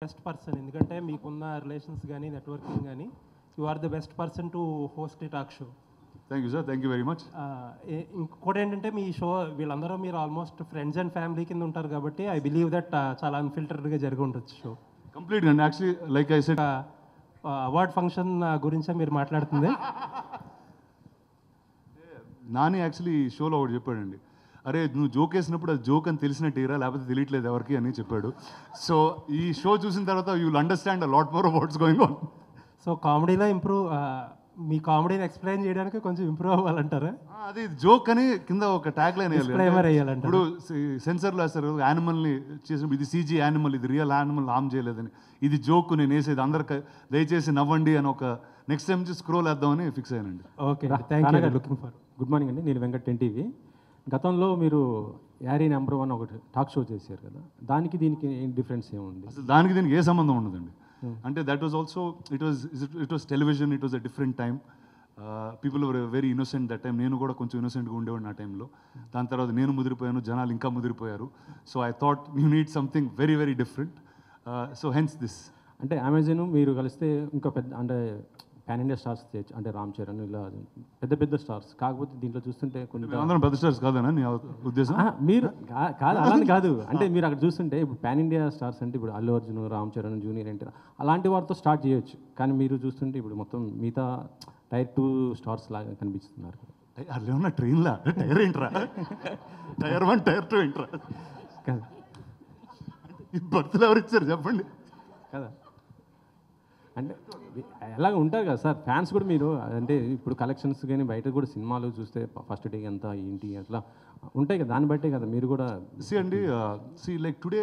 Best person, ఎందుకంటే మీకున్న relations కానీ నెట్వర్కింగ్ కానీ you are the best person to host a talk show. Thank you sir, thank you very much. ఇంకోటి ఏంటంటే మీ show వీళ్ళందరూ మీరు ఆల్మోస్ట్ ఫ్రెండ్స్ అండ్ ఫ్యామిలీ కింద ఉంటారు కాబట్టి ఐ బిలీవ్ దట్ చాలా అన్ఫిల్టర్డ్గా జరిగి ఉండొచ్చు షో. కంప్లీట్గా అండి. Actually like I said, award function గురించే మీరు మాట్లాడుతుంది. నాని యాక్చువల్లీ ఈ షోలో ఒకటి చెప్పాడండి, అరే నువ్వు జోక్ వేసినప్పుడు అది జోక్ అని తెలిసినట్టు ఇరా, లేకపోతే తెలియట్లేదు ఎవరికి అని చెప్పాడు. సో ఈ షో చూసిన తర్వాత you will understand a lot more what's going on. So కామెడీలో మీ కామెడీని ఎక్స్ప్లెయిన్ చేయడానికి కొంచెం ఇంప్రూవ్ అవ్వాలంటారా? అది జోక్ అని కింద ఒక ట్యాగ్ లైన్ వేయాలంట. ఇప్పుడు సెన్సర్లో వేస్తారు యానిమల్ని చేసినప్పుడు, ఇది సీజీ యానిమల్, ఇది రియల్ యానిమల్ హామ్ చేయలేదని, ఇది జోక్ నేను వేసేది అందరికి దయచేసి నవ్వండి అని ఒక నెక్స్ట్ టైం నుంచి స్క్రోల్ వేద్దామని ఫిక్స్ అయ్యానండి. Okay, thank you. Looking for. Good morning అండి, నేను వెంకట్ ఎన్టీవీ. గతంలో మీరు యారీ నెంబర్ 1 ఒకటి టాక్ షో చేశారు కదా, దానికి దీనికి డిఫరెన్స్ ఏముంది? అసలు దానికి దీనికి ఏ సంబంధం ఉండదండి. అంటే that was also it was television, it was a different time. People were very innocent that time. నేను కూడా కొంచెం ఇన్నోసెంట్గా ఉండేవాడిని ఆ టైంలో. దాని తర్వాత నేను ముదిరిపోయాను, జనాలు ఇంకా ముదిరిపోయారు. So I thought you need something very very different. So hence this. అంటే అమెజాన్ మీరు కలిస్తే ఇంకా పెద్ద, అంటే పాన్ ఇండియా స్టార్స్ చేయొచ్చు, అంటే రామ్ చరణ్ ఇలా పెద్ద పెద్ద స్టార్స్. కాకపోతే దీంట్లో చూస్తుంటే కొంచెం అందరం పెద్ద స్టార్స్ కాదనా నీ ఉద్దేశం? మీరు కాదు, అలానే కాదు. అంటే మీరు అక్కడ చూస్తుంటే ఇప్పుడు పాన్ ఇండియా స్టార్స్ అంటే ఇప్పుడు అల్లు అర్జున్, రామ్ చరణ్, జూనియర్ ఎన్టీఆర్ అలాంటి వారితో స్టార్ట్ చేయొచ్చు. కానీ మీరు చూస్తుంటే ఇప్పుడు మొత్తం మిగతా టైర్ 2 స్టార్స్ లాగా కనిపిస్తున్నారు. అట్లా ఏమన్నా ట్రైన్లా టైర్ ఏంట్రా? టైర్ 1 టైర్ 2 ఏంట్రా? కదా ఈ బర్త్లు ఎవరు ఇచ్చారు చెప్పండి కదా. అంటే ఎలాగ ఉంటారు కదా సార్ ఫ్యాన్స్ కూడా. మీరు అంటే ఇప్పుడు కలెక్షన్స్ కానీ బయట కూడా సినిమాలు చూస్తే ఫస్ట్ డే ఎంత ఏంటి అట్లా ఉంటాయి కదా, దాన్ని బట్టే కదా మీరు కూడా. అండి లైక్ టుడే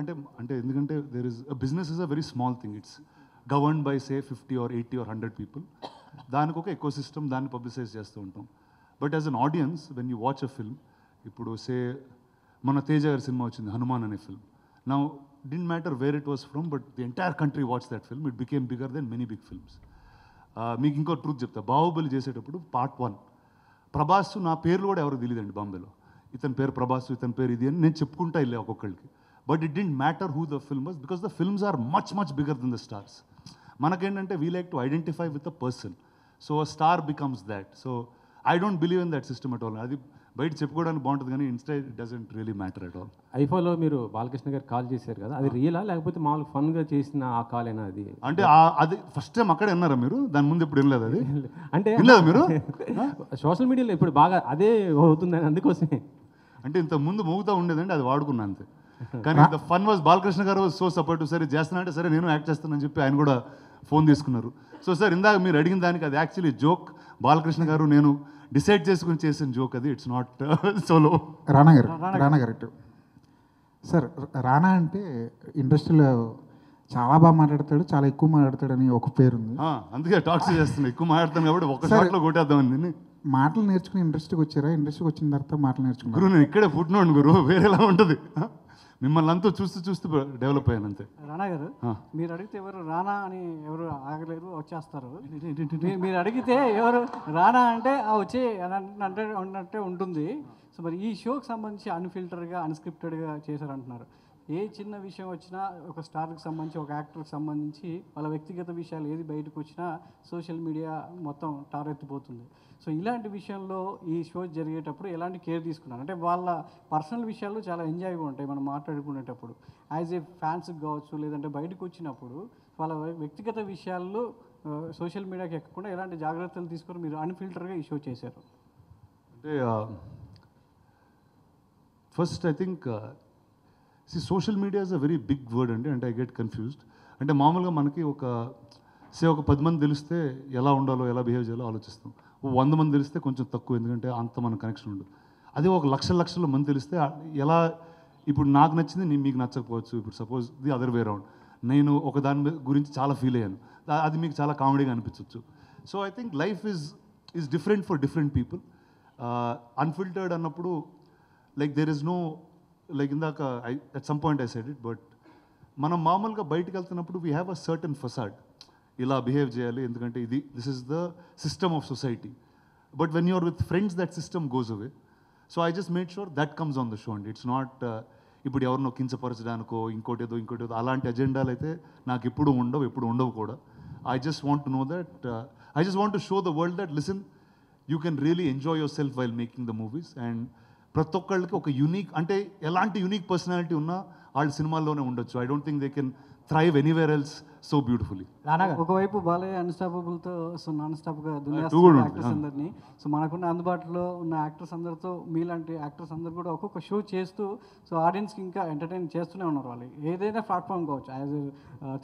అంటే అంటే ఎందుకంటే there is business is a very small thing. It's governed by say 50 or 80 or 100 people. దానికి ఒక ఎకో సిస్టమ్, దాన్ని పబ్లిసైజ్ చేస్తూ ఉంటాం. But as an audience when you watch a film, ఇప్పుడు సే మన తేజ గారి సినిమా వచ్చింది హనుమాన్ అనే film. Now didn't matter where it was from, but the entire country watched that film. It became bigger than many big films. మీకు ఇంకో truth చెప్తా, బాహుబలి చేసేటప్పుడు part 1 Prabhas నా పేర్లు కూడా ఎవరు తెలియదండి బాంబేలో. ఇతని పేరు ప్రభాస్, ఇతని పేరు ఇది అని నేను చెప్పుకుంటా వెళ్ళే ఒక్కొక్కరికి. But it didn't matter who the film was, because the films are much much bigger than the stars. మనకేంటంటే we like to identify with the person. So star becomes that. So I don't believe in that system at all. అది బయట చెప్పుకోవడానికి బాగుంటుంది కానీ insta it doesn't really matter at all. ఐఫోలో మీరు బాలకృష్ణ గారు call చేశారు కదా, అది రియలా లేకపోతే మామూలు ఫన్గా చేసిన ఆ కాల్ అయినా? అది అంటే అది ఫస్ట్ టైం అక్కడే విన్నారా మీరు? దాని ముందు ఎప్పుడు వినలేదు? అది అంటే వినలేదు మీరు? సోషల్ మీడియాలో ఇప్పుడు బాగా అదే అవుతుందని అందుకోసమే. అంటే ఇంత ముందు మోగుతూ ఉండేదండి, అది వాడుకున్నా అంతే. కానీ ద ఫన్ వాజ్ బాలకృష్ణ గారు సో సపోర్టివ్. సరే చేస్తున్నా అంటే సరే నేను యాక్ట్ చేస్తానని చెప్పి ఆయన కూడా ఫోన్ తీసుకున్నారు. సో సార్ ఇందాక మీరు అడిగిన దానికి అది యాక్చువల్లీ జోక్. బాలకృష్ణ గారు నేను డిసైడ్ చేసుకుని చేసిన జోక్ అది. It's not solo. రానా గారు సార్, రానా అంటే ఇండస్ట్రీలో చాలా బాగా మాట్లాడతాడు, చాలా ఎక్కువ మాట్లాడతాడు అని ఒక పేరు ఉంది. అందుకే టాక్స్ చేస్తున్నా, ఎక్కువ మాట్లాడతాను కాబట్టి ఒక షాట్లో కొట్టేద్దామని. మాటలు నేర్చుకుని ఇండస్ట్రీకి వచ్చారా? ఇండస్ట్రీకి వచ్చిన తర్వాత మాటలు నేర్చుకున్నారు? గురు నేను ఇక్కడే పుట్టినోండి గురు, వేరేలా ఉంటుంది. మిమ్మల్ని అంతా చూస్తూ డెవలప్ అయ్యాను అంతే. రానా గారు, మీరు అడిగితే ఎవరు రానా అని ఎవరు ఆగలేరు, వచ్చేస్తారు. మీరు అడిగితే ఎవరు రానా అంటే వచ్చే అంటే ఉన్నట్టే ఉంటుంది. సో మరి ఈ షోకి సంబంధించి అన్ఫిల్టర్గా అన్స్క్రిప్టెడ్గా చేశారంటున్నారు. ఏ చిన్న విషయం వచ్చినా ఒక స్టార్కి సంబంధించి, ఒక యాక్టర్కి సంబంధించి వాళ్ళ వ్యక్తిగత విషయాలు ఏది బయటకు వచ్చినా సోషల్ మీడియా మొత్తం టారెత్తిపోతుంది. సో ఇలాంటి విషయంలో ఈ షో జరిగేటప్పుడు ఎలాంటి కేర్ తీసుకున్నారు? అంటే వాళ్ళ పర్సనల్ విషయాలు చాలా ఎంజాయ్గా ఉంటాయి మనం మాట్లాడుకునేటప్పుడు. యాజ్ ఏ ఫ్యాన్స్కి కావచ్చు, లేదంటే బయటకు వచ్చినప్పుడు వాళ్ళ వ్యక్తిగత విషయాల్లో సోషల్ మీడియాకి ఎక్కకుండా ఎలాంటి జాగ్రత్తలు తీసుకొని మీరు అన్ఫిల్టర్గా ఈ షో చేశారు? అంటే first I think social media is a very big word అండి. అంటే ఐ గెట్ కన్ఫ్యూజ్డ్. అంటే మామూలుగా మనకి ఒక 10 మంది తెలిస్తే ఎలా ఉండాలో, ఎలా బిహేవ్ చేయాలో ఆలోచిస్తాం. 100 మంది తెలిస్తే కొంచెం తక్కువ, ఎందుకంటే అంత మన కనెక్షన్ ఉండదు. అదే ఒక లక్షల మంది తెలిస్తే ఎలా, ఇప్పుడు నాకు నచ్చింది మీకు నచ్చకపోవచ్చు. ఇప్పుడు suppose the other way round, నేను ఒక దాని గురించి చాలా ఫీల్ అయ్యాను, అది మీకు చాలా కామెడీగా అనిపించవచ్చు. So I think life is different for different people. Unfiltered అన్నప్పుడు like there is no, like ఇందాక at some point I said it, but మనం మామూలుగా బయటకు వెళ్తున్నప్పుడు we have a certain facade, ఇలా బిహేవ్ చేయాలి ఎందుకంటే this is the system of society. But when you're with friends that system goes away. So I just made sure that comes on the show and it's not ఇప్పుడు ఎవరినో కించపరచడానికో ఇంకోటి ఏదో అలాంటి అజెండాలు అయితే నాకు ఎప్పుడు ఉండవు కూడా. I just want to know that I just want to show the world that listen you can really enjoy your self while making the movies. And ప్రతి ఒక్కళ్ళకి ఒక యూనిక్, అంటే ఎలాంటి యూనిక్ పర్సనాలిటీ ఉన్నా వాళ్ళు సినిమాల్లోనే ఉండొచ్చు. I don't think they can thrive anywhere else so beautifully. ఒకవైపు బాలయ్య అన్స్టాపబుల్తో సో నాన్ స్టాప్గా కూడా దునియాస్తున్న ఉంది. యాక్టర్స్ అందరినీ, సో మనకున్న అందుబాటులో ఉన్న యాక్టర్స్ అందరితో మీలాంటి యాక్టర్స్ అందరు కూడా ఒక్కొక్క షో చేస్తూ సో ఆడియన్స్కి ఇంకా ఎంటర్టైన్ చేస్తూనే ఉన్నారు. వాళ్ళు ఏదైనా ప్లాట్ఫామ్ కావచ్చు, యాజ్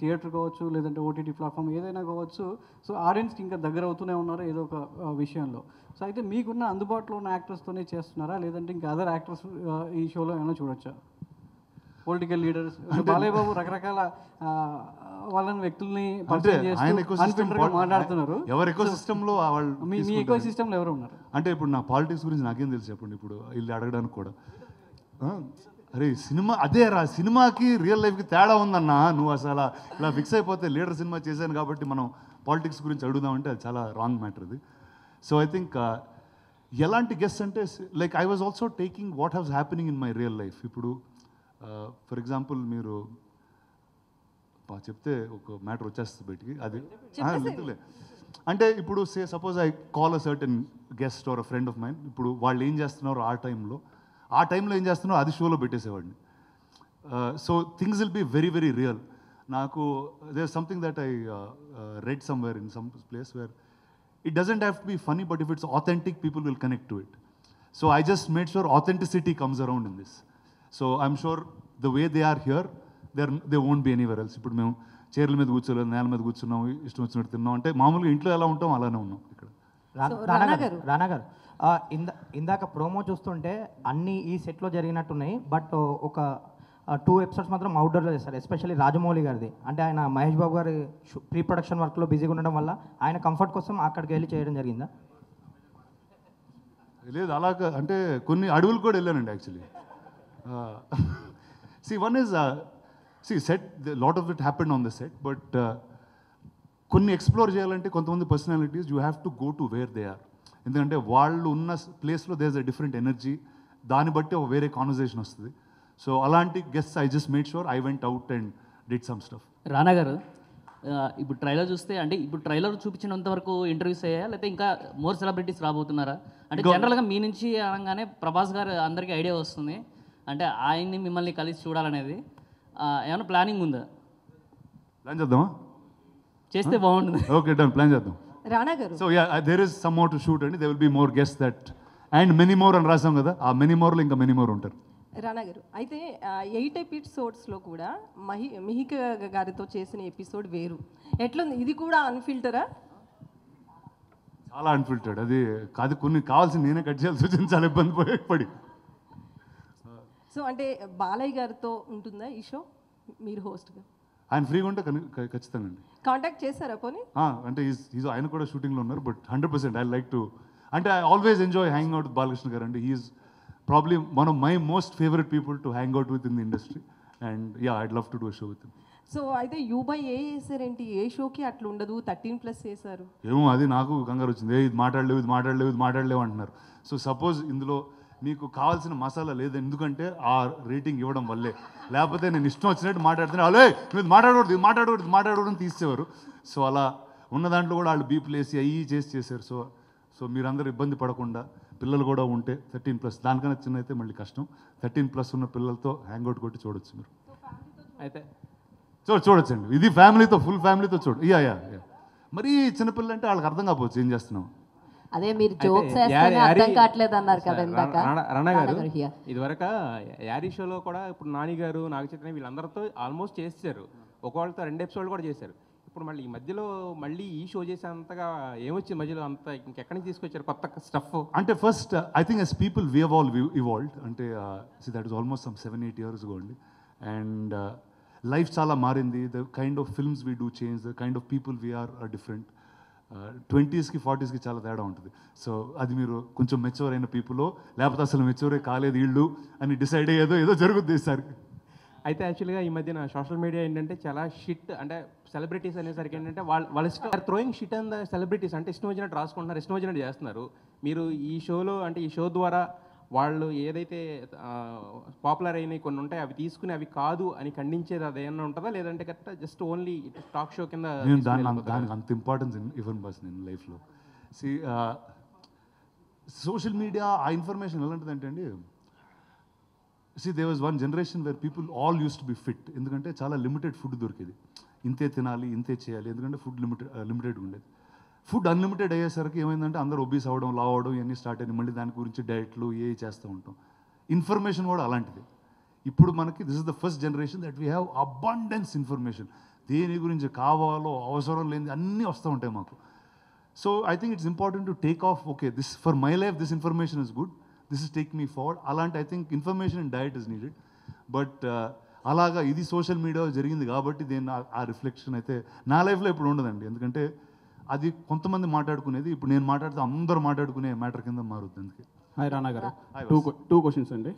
థియేటర్ కావచ్చు, లేదంటే ఓటీటీ ప్లాట్ఫామ్ ఏదైనా కావచ్చు, సో ఆడియన్స్కి ఇంకా దగ్గర అవుతూనే ఉన్నారు ఏదో ఒక విషయంలో. సో అయితే మీకున్న అందుబాటులో ఉన్న యాక్టర్స్తోనే చేస్తున్నారా, లేదంటే ఇంకా అదర్ యాక్టర్స్ ఈ షోలో ఏమైనా చూడొచ్చా? పొలిటికల్ లీడర్స్ బాలయ్య బాబు రకరకాల వాళ్ళని వ్యక్తుల్ని పరిచయం చేస్తూ unfiltered గా మాట్లాడుతున్నారు. ఎవరి ఎకో సిస్టంలో వాళ్ళు మీ ఎకో సిస్టంలో ఎవరు ఉన్నారు? అంటే ఇప్పుడు నా పాలిటిక్స్ గురించి నాకేం తెలుసు చెప్పండి, ఇప్పుడు వీళ్ళు అడగడానికి కూడా. అరే సినిమా అదే రా, సినిమాకి రియల్ లైఫ్కి తేడా ఉందన్నా. నువ్వు అసలు ఇలా ఫిక్స్ అయిపోతే లీడర్ సినిమా చేశాను కాబట్టి మనం పాలిటిక్స్ గురించి అడుగుదామంటే అది చాలా రాంగ్ మ్యాటర్ ఇది. సో ఐ థింక్ ఎలాంటి గెస్ట్ అంటే like I was also taking what has happening in my real life. ఇప్పుడు ఫర్ ఎగ్జాంపుల్ మీరు చెప్తే ఒక మ్యాటర్ వచ్చేస్తుంది బయటికి, అది లేదులే. అంటే ఇప్పుడు suppose I call a certain guest or a friend of mine. ఇప్పుడు వాళ్ళు ఏం చేస్తున్నారు ఆ టైంలో ఏం చేస్తున్నారో అది షోలో పెట్టేసేవాడిని. So things will be very very real. నాకు there something that I read somewhere in some place where it doesn't have to be funny, but if it's authentic, people will connect to it. So I just made sure authenticity comes around in this. So I'm sure the way they are here, they won't be anywhere else. ఇప్పుడు మేము చైర్ల మీద కూర్చోలేదు, నేల మీద కూర్చున్నాం, ఇష్టం వచ్చినట్టు తిన్నాం. అంటే మామూలుగా ఇంట్లో ఎలా ఉంటాం అలానే ఉన్నాం ఇక్కడ. రానా గారు ఇందాక ప్రోమో చూస్తుంటే అన్ని ఈ సెట్లో జరిగినట్టున్నాయి, బట్ ఒక 2 ఎపిసోడ్స్ మాత్రం అవుట్డోర్లో చేస్తారు, ఎస్పెషల్లీ రాజమౌళి గారిది. అంటే ఆయన మహేష్ బాబు గారి ప్రీ ప్రొడక్షన్ వర్క్లో బిజీగా ఉండడం వల్ల ఆయన కంఫర్ట్ కోసం అక్కడికి వెళ్ళి చేయడం జరిగిందా? లేదు అలా అంటే కొన్ని అడవులు కూడా వెళ్ళానండి actually. One is set, lot of it happened on the set, but కొన్ని ఎక్స్ప్లోర్ చేయాలంటే కొంతమంది personalities you have to go to where they are. ఎందుకంటే వాళ్ళు ఉన్న ప్లేస్లో there is a different energy, దాన్ని బట్టి ఒక వేరే కాన్వర్జేషన్ వస్తుంది. సో అలాంటి guests I just made sure I went out and did some stuff. Rana గారు ఇప్పుడు ట్రైలర్ చూస్తే, అంటే ఇప్పుడు ట్రైలర్ చూపించినంత వరకు ఇంటర్వ్యూస్ అయ్యాయా, లేకపోతే ఇంకా మోర్ సెలబ్రిటీస్ రాబోతున్నారా? అంటే జనరల్గా మీ నుంచి అనగానే ప్రభాస్ గారు అందరికీ ఐడియా వస్తుంది, అంటే ఆయన్ని మిమ్మల్ని కలిసి చూడాలనేది ఏమైనా ప్లానింగ్ ఉందా? ప్లాన్ చేద్దామా? చేస్తే బాగుంటుంది. ఓకే డన్, ప్లాన్ చేద్దాం. రానా గారు, so yeah there is some more to shoot అండి, they will be more guest that and many more అని రాసాం కదా, ఆ మెనీ మోర్లో ఇంకా మెనీ మోర్ ఉంటారు. రానా గారు అయితే 8 ఎపిసోడ్స్లో కూడా మిహిక గారితో చేసిన ఎపిసోడ్ వేరు, ఎట్లుంది? ఇది కూడా అన్ఫిల్టరా? చాలా అన్ఫిల్టర్డ్. అది కాదు, కొన్ని కావాల్సింది నేనే కట్ చేయాల్సి వచ్చింది, చాలా ఇబ్బంది పడి. సో అంటే బాలయ్య గారితో ఉంటుందా ఈ షో మీరు హోస్ట్గా? ఆయన ఫ్రీగా ఉంటే ఖచ్చితంగా అండి. కాంటాక్ట్ చేశారా పోనీ? అంటే ఆయన కూడా షూటింగ్లో ఉన్నారు, బట్ 100% ఐ లైక్ టు, అంటే I always enjoy hang out with Balakrishna గారు అండి. He's probably one of my most favorite people to hang out with in the industry, and yeah, I'd love to do a show with him. So అయితే యూ/ఏ చేశారేంటి? ఏ షోకి అట్లా ఉండదు, 13+ చేశారు. ఏమో అది నాకు కంగారు వచ్చింది, ఇది మాట్లాడలేవు అంటున్నారు. సో సపోజ్ ఇందులో మీకు కావాల్సిన మసాలా లేదు, ఎందుకంటే ఆ రేటింగ్ ఇవ్వడం వల్లే, లేకపోతే నేను ఇష్టం వచ్చినట్టు మాట్లాడుతున్నా, అలే మీరు మాట్లాడకూడదు తీసేవారు. సో అలా ఉన్న దాంట్లో కూడా వాళ్ళు బీపులు వేసి అయ్యి చేశారు. సో మీరందరూ ఇబ్బంది పడకుండా, పిల్లలు కూడా ఉంటే 13+, దానికన్నా చిన్న అయితే మళ్ళీ కష్టం, 13+ ఉన్న పిల్లలతో హ్యాంగ్అవుట్ కొట్టి చూడొచ్చు మీరు. అయితే చూడొచ్చండి, ఇది ఫ్యామిలీతో, ఫుల్ ఫ్యామిలీతో యా మరీ చిన్నపిల్లలు అంటే వాళ్ళకి అర్థం కాకపోవచ్చు ఏం చేస్తున్నాం. అదే మీరు జోక్స్ వేస్తేనే అర్థం కావట్లేదు అన్నారు కదా ఇందాక. రానా గారు ఇదివరకు యారీ షోలో కూడా ఇప్పుడు నాని గారు, నాగచైతన్య వీళ్ళందరితో ఆల్మోస్ట్ చేశారు, ఒకవాళ్ళతో 2 ఎపిసోడ్లు కూడా చేశారు. ఇప్పుడు మళ్ళీ ఈ మధ్యలో ఈ షో చేసేంతగా ఏమొచ్చింది మధ్యలో, అంత ఇంకెక్కడి నుంచి తీసుకొచ్చారు కొత్త స్టఫ్? అంటే first I think as people we have all evolved. అంటే that is almost some 7-8 years ago అండి. అండ్ లైఫ్ చాలా మారింది, the kind of films we do change, the kind of people we are different. 20sకి 40sకి చాలా తేడా ఉంటుంది. So అది మీరు కొంచెం మెచ్యూర్ అయిన పీపుల్, లేకపోతే అసలు మెచ్యూరే కాలేదు వీళ్ళు అని డిసైడ్ అయ్యేదో ఏదో జరుగుద్ది ఈసారి. అయితే యాక్చువల్గా ఈ మధ్యన సోషల్ మీడియా ఏంటంటే చాలా షిట్, అంటే సెలబ్రిటీస్ అనేసరికి ఏంటంటే వాళ్ళ ఇష్టం థ్రోయింగ్ షిట్ అండ్ సెలబ్రిటీస్, అంటే ఇష్టం వచ్చినట్టు రాసుకుంటున్నారు, ఇష్టం వచ్చినట్టు చేస్తున్నారు. మీరు ఈ షోలో, అంటే ఈ షో ద్వారా వాళ్ళు ఏదైతే పాపులర్ అయినవి కొన్ని ఉంటాయి అవి తీసుకుని అవి కాదు అని ఖండించేది అదేమన్నా ఉంటుందా, లేదంటే correct just only talk show కింద నేను తీసుకుని వెళ్ళిపోతారా? దానికి అంత ఇంపార్టెన్స్ ఇవ్వను బస్ నేను లైఫ్లో. సి సోషల్ మీడియా ఆ ఇన్ఫర్మేషన్ ఎలాంటిదంటే అండి, they was one generation where people all use to be fit. ఎందుకంటే చాలా లిమిటెడ్ ఫుడ్ దొరికేది, ఇంతే తినాలి ఇంతే చేయాలి, ఎందుకంటే ఫుడ్ లిమిటెడ్గా ఉండేది. ఫుడ్ అన్లిమిటెడ్ అయ్యేసరికి ఏమైందంటే అందరూ ఒబీస్ అవ్వడం, లావ్ అవ్వడం ఇవన్నీ స్టార్ట్ అయ్యి మళ్ళీ దాని గురించి డైట్లు ఏ చేస్తూ ఉంటాం. ఇన్ఫర్మేషన్ కూడా అలాంటిది. ఇప్పుడు మనకి this is the first generation that we have abundance information. దేని గురించి కావాలో అవసరం లేని అన్నీ వస్తూ ఉంటాయి మాకు. So I think it's important to take off, okay this for my life this information is good, this is take me forward. అలాంటి I think information and diet is needed. But అలాగా ఇది సోషల్ మీడియా జరిగింది కాబట్టి దేన్ని ఆ reflection అయితే నా లైఫ్లో ఇప్పుడు ఉండదండి. ఎందుకంటే అది కొంతమంది మాట్లాడుకునేది, ఇప్పుడు నేను మాట్లాడితే అందరూ మాట్లాడుకునే మ్యాటర్ కింద మారుద్ది. అందుకే. హాయ్ రానా గారు, టూ క్వశ్చన్స్ అండి.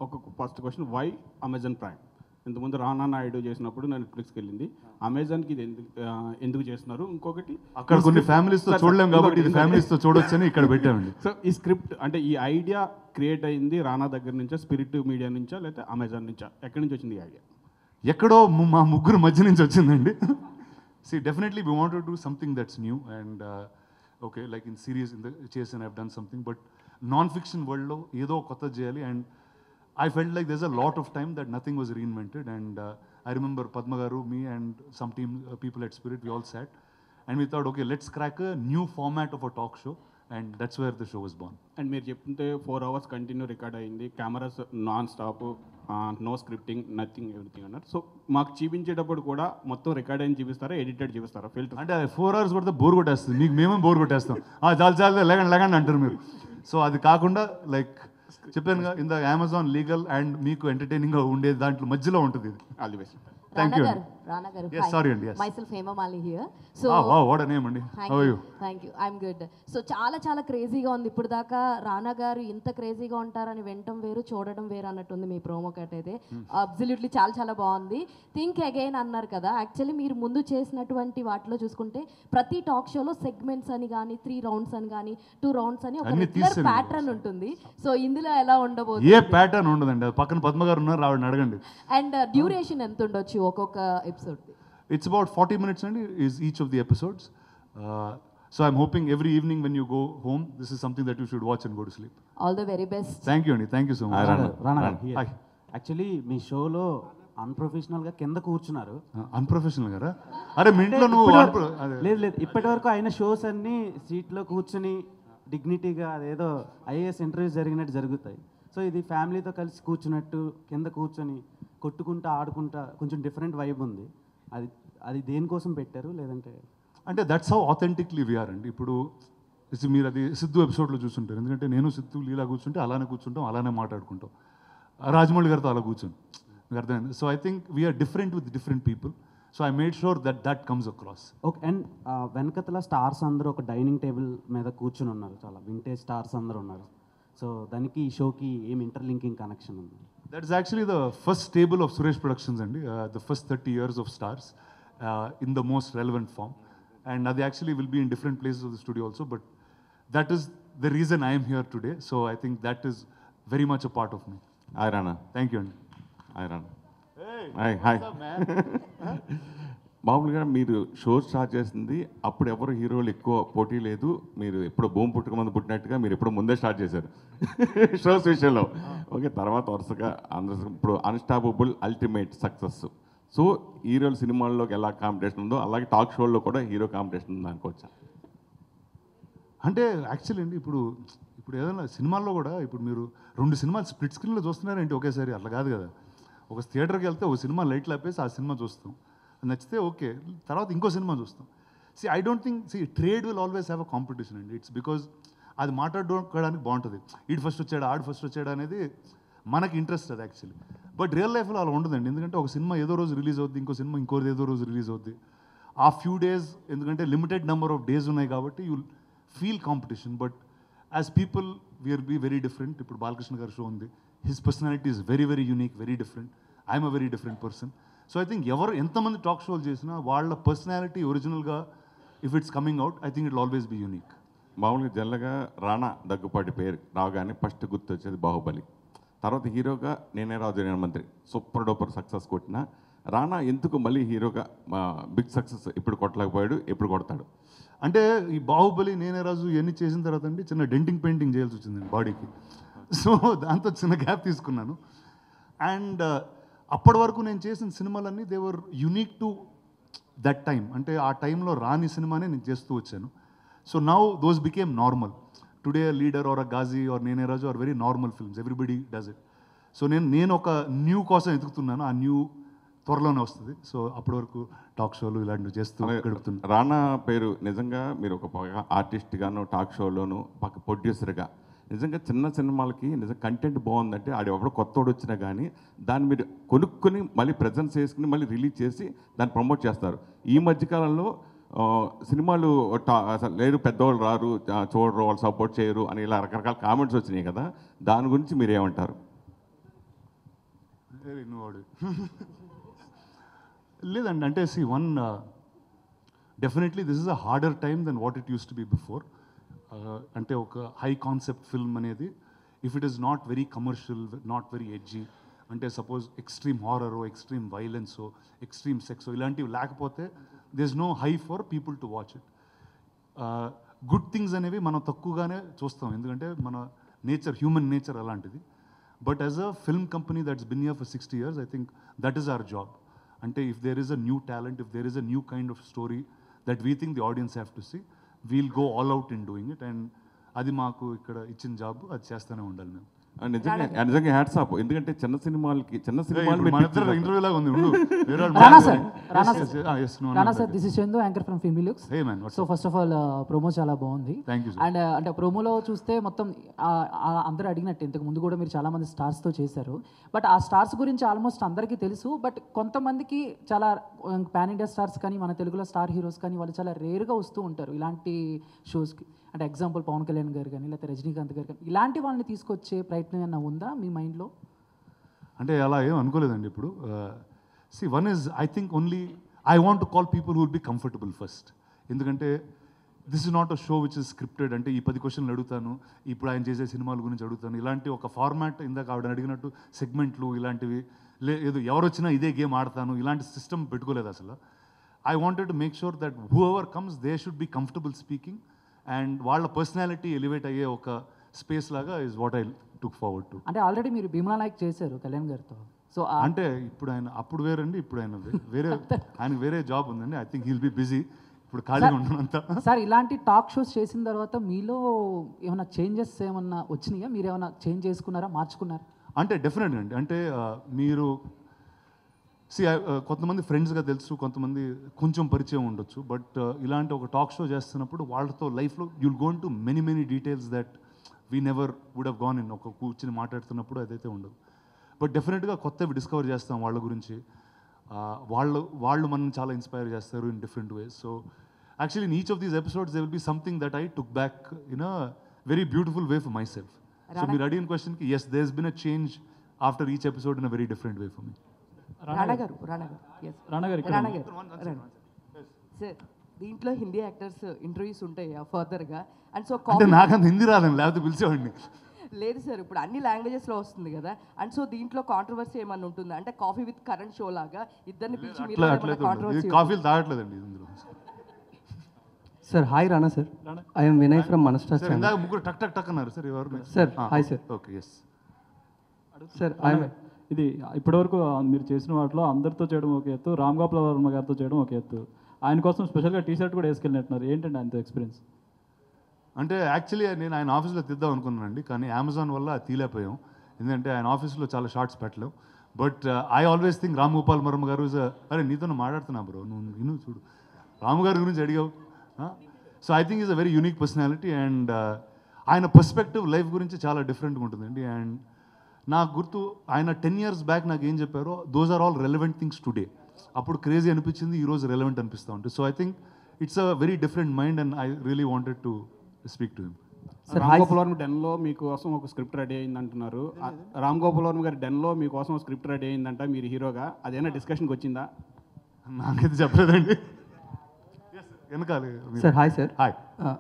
ఒక first question, why Amazon Prime? ఇంతకుముందు రానా నాయుడు చేసినప్పుడు నేను నెట్ఫ్లిక్స్కి వెళ్ళింది, అమెజాన్కి ఇది ఎందుకు చేస్తున్నారు? ఇంకొకటి అక్కడ కొన్ని ఫ్యామిలీస్తో చూడలేం కాబట్టి ఫ్యామిలీస్తో చూడొచ్చని ఇక్కడ పెట్టామండి. సో ఈ స్క్రిప్ట్ అంటే ఈ ఐడియా క్రియేట్ అయింది రానా దగ్గర నుంచా, స్పిరిట్ మీడియా నుంచా, లేకపోతే అమెజాన్ నుంచా? ఎక్కడి నుంచి వచ్చింది ఈ ఐడియా? ఎక్కడో మా ముగ్గురు మధ్య నుంచి వచ్చిందండి. See, definitely we want to do something that's new and okay, like in series in the chase and I've done something, but non-fiction world lo edo kotta cheyali, and I felt like there's a lot of time that nothing was reinvented, and I remember Padma garu, me and some team people at Spirit, we all sat and we thought, okay, let's crack a new format of a talk show, and that's where the show was born. And మీరు చెప్తుంటే 4 hours continue record అయింది, cameras non stop, no scripting, nothing, everything అన్నారు. So మాకు చూపించేటప్పుడు కూడా మొత్తం record అయిన చూపిస్తారా, ఎడిటెడ్ చూపిస్తారా? ఫిల్టర్ అంటే 4 hours కొడితే బోర్ కొట్టేస్తుంది, మీకు మేమే బోర్ కొట్టేస్తాం. చాలు చాలు లేకండి అంటారు మీరు. సో అది కాకుండా లైక్ చెప్పానుగా ఇంత అమెజాన్ లీగల్ అండ్ మీకు ఎంటర్టైనింగ్గా ఉండే దాంట్లో మధ్యలో ఉంటుంది ఇది. All the best. Thank you. Rana garu. Yes, sorry అండి. Yes. Myself Hema Mali here. So wow, what a name అండి. How are you? Thank you. I'm good. So చాలా క్రేజీగా ఉంది. ఇప్పుడు దాకా రానా గారు ఇంత క్రేజీగా ఉంటారని వినటం వేరు, చూడడం వేరు అన్నట్టుంది మీ ప్రోమో కట్ అయితే. అబ్సల్యూట్లీ చాలా బాగుంది. థింక్ అగైన్ అన్నారు కదా, యాక్చువల్లీ మీరు ముందు చేసినటువంటి వాటిలో చూసుకుంటే ప్రతి టాక్ షోలో సెగ్మెంట్స్ అని కానీ 3 rounds అని కానీ 2 rounds అని ఒక రెగ్యులర్ ప్యాటర్న్ ఉంటుంది. సో ఇందులో ఎలా ఉండబోతుంది? ఏ ప్యాటర్న్ ఉండదండి. అది పక్కన పద్మ గారు ఉన్నారు, ఆవిడని అడగండి. అండ్ డ్యూరేషన్ ఎంత ఉండొచ్చు ఒక్కొక్క episode? It's about 40 minutes and is each of the episodes. So I'm hoping every evening when you go home, this is something that you should watch and go to sleep. All the very best. Thank you Andy. Thank you so much. Rana Hi. Actually మీ షోలో అన్ప్రొఫెషనల్గా కింద కూర్చున్నారు. Unprofessional గారా? అరే మీ ఇంట్లో నువ్వు లేదు ఇప్పటి వరకు అయిన షోస్ అన్నీ సీట్లో కూర్చుని డిగ్నిటీగా అదేదో ఐఏఎస్ ఇంటర్వ్యూస్ జరిగినట్టు జరుగుతాయి. సో ఇది ఫ్యామిలీతో కలిసి కూర్చున్నట్టు కింద కూర్చొని కొట్టుకుంటా ఆడుకుంటా కొంచెం డిఫరెంట్ వైబ్ ఉంది. అది దేనికోసం పెట్టారు? లేదంటే అంటే దట్స్ హౌ ఆథెంటిక్లీ వీఆర్ అండి. ఇప్పుడు మీరు అది సిద్ధు ఎపిసోడ్లో చూస్తుంటారు, ఎందుకంటే నేను సిద్ధు లీలా కూర్చుంటే అలానే కూర్చుంటాం, అలానే మాట్లాడుకుంటాం. రాజమౌళి గారితో అలా కూర్చొని మీకు అర్థమైంది. So I think we are different with different people. So I made sure that comes across. Okay. And వెనకతల స్టార్స్ అందరూ ఒక డైనింగ్ టేబుల్ మీద కూర్చుని ఉన్నారు, చాలా వింటేజ్ స్టార్స్ అందరూ ఉన్నారు. సో దానికి ఈ షోకి ఏం ఇంటర్లింకింగ్ కనెక్షన్ ఉంది? That is actually the first stable of Suresh Productions and the first 30 years of stars in the most relevant form, and they actually will be in different places of the studio also, but that is the reason I am here today. So I think that is very much a part of me. Hi Rana. Thank you Andy. Hi Rana. Hey. Hi. What's up, man? మామూలుగా మీరు show start చేసింది అప్పుడు ఎవరు హీరోలు ఎక్కువ పోటీ లేదు, మీరు ఎప్పుడో భూమి పుట్టుక మంది పుట్టినట్టుగా మీరు ఎప్పుడో ముందే స్టార్ట్ చేశారు షోస్ విషయంలో. ఓకే, తర్వాత వరుసగా అందరూ ఇప్పుడు అన్స్టాపబుల్ అల్టిమేట్ సక్సెస్. సో హీరోల సినిమాల్లోకి ఎలా కాంపిటీషన్ ఉందో అలాగే టాక్ షోల్లో కూడా హీరో కాంపిటీషన్ ఉందో అనుకోవచ్చా? అంటే యాక్చువల్లీ అండి ఇప్పుడు ఏదైనా సినిమాల్లో కూడా ఇప్పుడు మీరు 2 సినిమాలు స్ప్లిట్ స్క్రీన్లో చూస్తున్నారంటే ఒకేసారి అట్లా కాదు కదా. ఒక థియేటర్కి వెళ్తే ఒక సినిమా లైట్లు ఆపేసి ఆ సినిమా చూస్తాం, నచ్చితే ఓకే, తర్వాత ఇంకో సినిమా చూస్తాం. I don't think trade will always have a competition అండి. ఇట్స్ బికాజ్ అది మాట్లాడుకోవడానికి బాగుంటుంది. ఈడు ఫస్ట్ వచ్చాడు ఆడు ఫస్ట్ వచ్చాడు అనేది మనకి ఇంట్రెస్ట్ అది యాక్చువల్లీ. బట్ రియల్ లైఫ్లో అలా ఉండదండి. ఎందుకంటే ఒక సినిమా ఏదో రోజు రిలీజ్ అవుద్ది, ఇంకో సినిమా ఇంకోది ఏదో రోజు రిలీజ్ అవుద్ది. ఆ ఫ్యూ డేస్ ఎందుకంటే లిమిటెడ్ నెంబర్ ఆఫ్ డేస్ ఉన్నాయి కాబట్టి you feel competition. But as people we're be very different. ఇప్పుడు బాలకృష్ణ గారి షో ఉంది, his personality is very very unique, very different. I'm a very different person. So I think ఎంతమంది talk షోలు చేసినా వాళ్ళ పర్సనాలిటీ ఒరిజినల్గా if it's coming out, I think it always be unique. మామూలుగా జనరల్గా రాణా దగ్గుపాటి పేరు రాగానే ఫస్ట్ గుర్తొచ్చేది బాహుబలి. తర్వాత హీరోగా నేనే రాజు నేను మంత్రి సూపర్ డూపర్ సక్సెస్ కొట్టిన రాణా ఎందుకు మళ్ళీ హీరోగా బిగ్ సక్సెస్ ఇప్పుడు కొట్టలేకపోయాడు, ఎప్పుడు కొడతాడు? అంటే ఈ బాహుబలి నేనే రాజు ఇవన్నీ చేసిన తర్వాత అండి చిన్న డెంటింగ్ పెయింటింగ్ చేయాల్సి వచ్చిందండి బాడీకి. సో దాంతో చిన్న గ్యాప్ తీసుకున్నాను. అండ్ అప్పటి వరకు నేను చేసిన సినిమాలన్నీ they were unique to that time. అంటే ఆ టైంలో రాని సినిమానే నేను చేస్తూ వచ్చాను. So now those became normal. Today Leader or uh Ghazi or Nene Raju or very normal films, everybody does it. So నేను ఒక న్యూ కోసం ఎదుగుతున్నాను, ఆ న్యూ త్వరలోనే వస్తుంది. సో అప్పటి వరకు టాక్ షోలు ఇలాంటివి చేస్తూ గడుపుతున్నాను. రాణా పేరు నిజంగా మీరు ఒక ఆర్టిస్ట్గాను టాక్ షోలోను పక్క ప్రొడ్యూసర్గా నిజంగా చిన్న సినిమాలకి నిజంగా కంటెంట్ బాగుందంటే ఆడు ఎవడో కొత్తోడు వచ్చినా కానీ దాన్ని మీరు కొనుక్కొని మళ్ళీ ప్రజెన్స్ చేసుకుని మళ్ళీ రిలీజ్ చేసి దాన్ని ప్రమోట్ చేస్తారు. ఈ మధ్యకాలంలో సినిమాలు అసలు లేరు, పెద్దవాళ్ళు రారు, చూడరు, వాళ్ళు సపోర్ట్ చేయరు అని ఇలా రకరకాల కామెంట్స్ వచ్చినాయి కదా, దాని గురించి మీరు ఏమంటారు? లేదండి, అంటే definitely this is a harder time then what it used to be before. అంటే ఒక హై కాన్సెప్ట్ ఫిల్మ్ అనేది if it is not very commercial, not very edgy, అంటే సపోజ్ ఎక్స్ట్రీమ్ హారరో, ఎక్స్ట్రీమ్ వైలెన్సో, ఎక్స్ట్రీమ్ సెక్సో ఇలాంటివి లేకపోతే this no high for people to watch it. Good things అనేవి మనం తక్కువగానే చూస్తాం, ఎందుకంటే మన నేచర్, హ్యూమన్ నేచర్ అలాంటిది. But as a film company that's been here for 60 years, I think that is our job. అంటే if there is a new talent, if there is a new kind of story that we think the audience have to see, we'll go all out in doing it. And అది మాకు ఇక్కడ ఇచ్చిన job, అది చేస్తూనే ఉండాలి మేము. నిజంగా hats off. ఎందుకంటే చిన్న సినిమాలు ఇంటర్వ్యూ లాగా ఉంది. రానా sir, this is Chandu, anchor from filmy looks. So first of all promo చాలా బాగుంది. అండ్ అంటే ప్రోమోలో చూస్తే మొత్తం అందరూ అడిగినట్టు ఇంతకు ముందు కూడా మీరు చాలా మంది స్టార్స్తో చేశారు. బట్ ఆ స్టార్స్ గురించి ఆల్మోస్ట్ అందరికీ తెలుసు. బట్ కొంతమందికి చాలా పాన్ ఇండియా స్టార్స్ కానీ మన తెలుగులో స్టార్ హీరోస్ కానీ వాళ్ళు చాలా రేర్గా వస్తూ ఉంటారు ఇలాంటి షోస్కి. అంటే ఎగ్జాంపుల్ పవన్ కళ్యాణ్ గారు కానీ లేకపోతే రజనీకాంత్ గారు కానీ ఇలాంటి వాళ్ళని తీసుకొచ్చే ప్రయత్నం ఏమన్నా ఉందా మీ మైండ్లో? అంటే అలా ఏం అనుకోలేదండి ఇప్పుడు. One is I think only I want to call people who will be comfortable first. ఎందుకంటే this is not a show which is scripted. అంటే ఈ 10 క్వశ్చన్లు అడుగుతాను, ఇప్పుడు ఆయన చేసే సినిమాల గురించి అడుగుతాను, ఇలాంటి ఒక ఫార్మాట్, ఇందాక ఆవిడ అడిగినట్టు సెగ్మెంట్లు ఇలాంటివి ఏదో ఎవరు వచ్చినా ఇదే గేమ్ ఆడతాను, ఇలాంటి సిస్టమ్ పెట్టుకోలేదు అసలు. I wanted to make sure that whoever comes they should be comfortable speaking and వాళ్ళ పర్సనాలిటీ ఎలివేట్ అయ్యే ఒక స్పేస్ లాగా is what I took forward to. అంటే ఆల్రెడీ మీరు భీమ్లా నాయక్ చేశారు కళ్యాణ్ గారితో. సో అంటే ఇప్పుడు ఆయన అప్పుడు వేరండి, ఇప్పుడు ఆయన వేరే, ఆయనకు వేరే జాబ్ ఉందండి. I think he'll be busy ఇప్పుడు ఖాళీగా ఉండనంత. సార్, ఇలాంటి టాక్ షోస్ చేసిన తర్వాత మీలో ఏమైనా చేంజెస్ ఏమన్నా వచ్చినాయా? మీరు ఏమైనా చేంజ్ చేసుకున్నారా, మార్చుకున్నారా? అంటే డెఫినెట్గా అండి. అంటే మీరు కొంతమంది ఫ్రెండ్స్గా తెలుసు, కొంతమంది కొంచెం పరిచయం ఉండొచ్చు. బట్ ఇలాంటి ఒక టాక్ షో చేస్తున్నప్పుడు వాళ్ళతో లైఫ్లో you'll gone to many details that we never would have gone in. ఒక కూర్చుని మాట్లాడుతున్నప్పుడు అదైతే ఉండదు. బట్ డెఫినెట్గా కొత్తవి డిస్కవర్ చేస్తాం వాళ్ళ గురించి. వాళ్ళు మనం చాలా ఇన్స్పైర్ చేస్తారు in different ways. So actually in each of these episodes they will be something that I took back in a very beautiful way for myself. So మీరు అడిగిన క్వశ్చన్కి yes, there has been a change after each episode in a very different way for me. Sir, దీంట్లో Hindi actors interviews ఉంటాయి ఫర్దర్గా. And so అంటే నాకంత హిందీ రాదండి, లేకపోతే పిలిచేవాడిని. లేదు సార్, ఇప్పుడు అన్ని లాంగ్వేజెస్లో వస్తుంది కదా. అండ్ సో దీంట్లో కాంట్రవర్సీ ఏమన్నా ఉంటుందా? అంటే కాఫీ విత్ కరెంట్ షో లాగా ఇద్దరిని పిలిచి కాఫీలు తాగట్లేదండి ఇందులో. Sir hi Rana sir, I'm Vinay from Manastar channel. ఇందాక ముగ్గురు టక్ టక్ టక్ అన్నారు సార్. ఎవరు sir? Hi sir. Okay, yes sir. ఇది ఇప్పటివరకు మీరు చేసిన వాటిలో అందరితో చేయడం ఒక ఎత్తు, రామ్ గోపాల్ వర్మ గారితో చేయడం ఒక ఎత్తు. ఆయన కోసం స్పెషల్గా టీ షర్ట్ కూడా వేసుకెళ్ళినట్టున్నారు. ఏంటండి ఆయనతో ఎక్స్పీరియన్స్? అంటే యాక్చువల్లీ నేను ఆయన ఆఫీస్లో తీద్దాం అనుకున్నానండి, కానీ అమెజాన్ వల్ల తీలేకపోయాం. ఎందుకంటే ఆయన ఆఫీస్లో చాలా షార్ట్స్ పెట్టలేం. But I always think Ram Gopal Varma garu అరే నీతో మాట్లాడుతున్నా బ్రో, నువ్వు చూడు రాము గారి గురించి అడిగావు. So I think is a very unique personality and ఆయన పర్స్పెక్టివ్ లైఫ్ గురించి చాలా డిఫరెంట్గా ఉంటుందండి. అండ్ నాకు గుర్తు ఆయన 10 years బ్యాక్ నాకు ఏం చెప్పారో those are all relevant things today. అప్పుడు క్రేజీ అనిపించింది, ఈరోజు రెలవెంట్ అనిపిస్తూ ఉంటుంది. So I think it's a very different mind and I really wanted to speak to him. Ram Gopal Varma డెన్లో మీకోసం ఒక స్క్రిప్ట్ రెడీ అయింది అంటున్నారు. రామ్ గోపాల్ వర్మ గారి డెన్లో మీకోసం ఒక స్క్రిప్ట్ రెడీ అయిందంట మీరు హీరోగా, అదేనా డిస్కషన్కి వచ్చిందా? నాకైతే చెప్పలేదండి. వెనకాలే sir hi sir hi.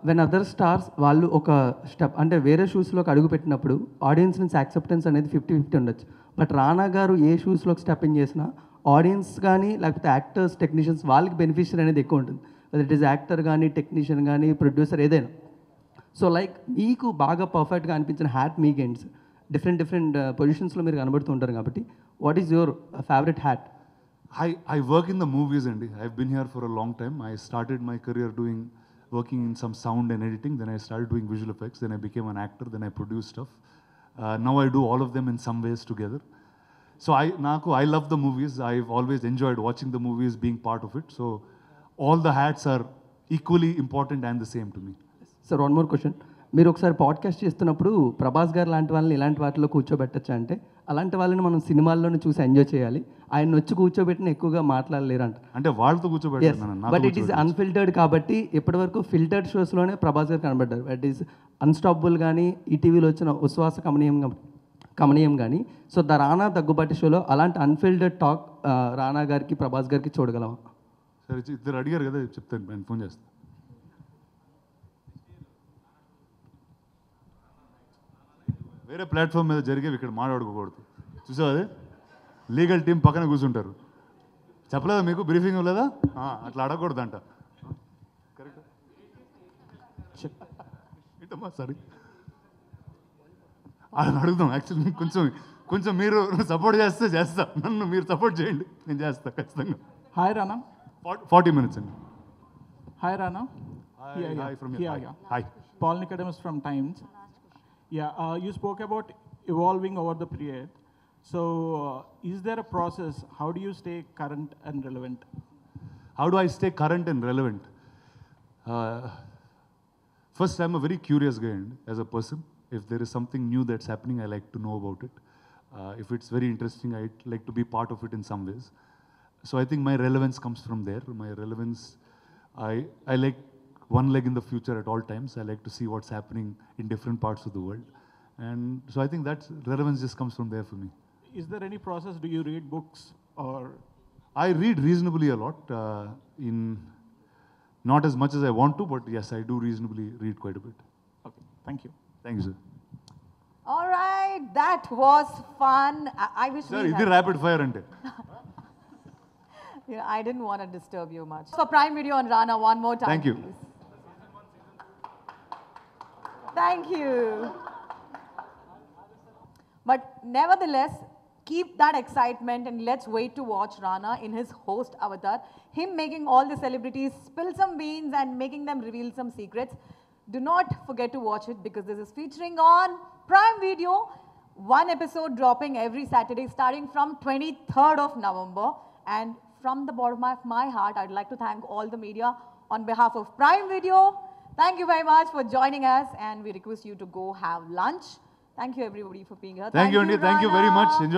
When other stars వాళ్ళు ఒక స్టెప్ అంటే వేరే షూస్లోకి అడుగు పెట్టినప్పుడు ఆడియన్స్ నుంచి యాక్సెప్టెన్స్ అనేది 50-50 ఉండొచ్చు. బట్ రానా గారు ఏ షూస్లోకి స్టెప్ ఇన్ చేసినా ఆడియన్స్ కానీ లేకపోతే యాక్టర్స్ టెక్నీషియన్స్ వాళ్ళకి బెనిఫిషియర్ అనేది ఎక్కువ ఉంటుంది. వెదర్ ఇట్ ఈస్ యాక్టర్ కానీ టెక్నీషియన్ కానీ ప్రొడ్యూసర్ ఏదైనా. సో లైక్ మీకు బాగా పర్ఫెక్ట్గా అనిపించిన హ్యాట్ మీకేంటి? డిఫరెంట్ పొజిషన్స్లో మీరు కనబడుతూ ఉంటారు కాబట్టి what is your favourite hat? I work in the movies, Andy. I've been here for a long time. I started my career working in some sound and editing. Then I started doing visual effects. Then I became an actor. Then I produced stuff. Now I do all of them in some ways together. So I love the movies. I've always enjoyed watching the movies, being part of it. So all the hats are equally important and the same to me. Sir one more question. మీరు ఒకసారి podcast చేస్తున్నప్పుడు ప్రభాస్ గారు లాంటి వాళ్ళని ఇలాంటి వాటిలో కూర్చోబెట్టచ్చా అంటే అలాంటి వాళ్ళని మనం సినిమాల్లోనే చూసి ఎంజాయ్ చేయాలి, ఆయన వచ్చి కూర్చోబెట్టిన ఎక్కువగా మాట్లాడలేరంట. అంటే వాళ్ళతో కూర్చోబెట్టాను. బట్ ఇట్ ఈస్ అన్ఫిల్టర్డ్ కాబట్టి ఇప్పటివరకు ఫిల్టర్డ్ షోస్లోనే ప్రభాస్ గారు కనబడ్డారు. దట్ ఈస్ అన్స్టాపబుల్ కానీ ఈటీవీలో వచ్చిన ఉశ్వాస కమనీయం కానీ. సో ద రానా దగ్గుబాటి షోలో అలాంటి అన్ఫిల్టర్డ్ టాక్ రానా గారికి ప్రభాస్ గారికి చూడగలమా? సరే ఇద్దరు అడిగారు కదా, చెప్తాను, నేను ఫోన్ చేస్తాను. వేరే ప్లాట్ఫామ్ మీద జరిగేవి ఇక్కడ మాట్లాడుకోకూడదు. చూసావు అదే లీగల్ టీం పక్కన కూర్చుంటారు. చెప్పలేదా మీకు బ్రీఫింగ్ లేదా? అట్లా అడగకూడదంట. కరెక్ట్ ఏంటమ్మా? సారీ అలా అడుగుదాం. యాక్చువల్లీ కొంచెం మీరు సపోర్ట్ చేస్తా. నన్ను మీరు సపోర్ట్ చేయండి, నేను చేస్తా ఖచ్చితంగా. హాయ్ రానా. 40 minutes అండి. Hi Rana. Hi. Paul Nicodemus from Times. You spoke about evolving over the period. So, is there a process? How do you stay current and relevant? How do I stay current and relevant? First, I'm a very curious guy as a person. If there is something new that's happening, I like to know about it. If it's very interesting, I'd like to be part of it in some ways. So I think my relevance comes from there. My relevance, I like one leg in the future at all times. I like to see what's happening in different parts of the world. And so I think that relevance just comes from there for me. Is there any process? Do you read books or? I read reasonably a lot. Not as much as I want to, but yes, I do reasonably read quite a bit. Okay, thank you. Thank you, sir. All right, that was fun. I wish Sir, we this is rapid fire ante. I didn't want to disturb you much. So Prime Video on Rana one more time. Thank you. Please. Thank you. But nevertheless, keep that excitement and let's wait to watch Rana in his host avatar. Him making all the celebrities spill some beans and making them reveal some secrets. Do not forget to watch it because this is featuring on Prime Video. One episode dropping every Saturday starting from 23rd of November. And from the bottom of my heart, I'd like to thank all the media on behalf of Prime Video. Thank you very much for joining us and we request you to go have lunch. Thank you everybody for being here. Thank you, Andy. Thank you very much. Enjoy.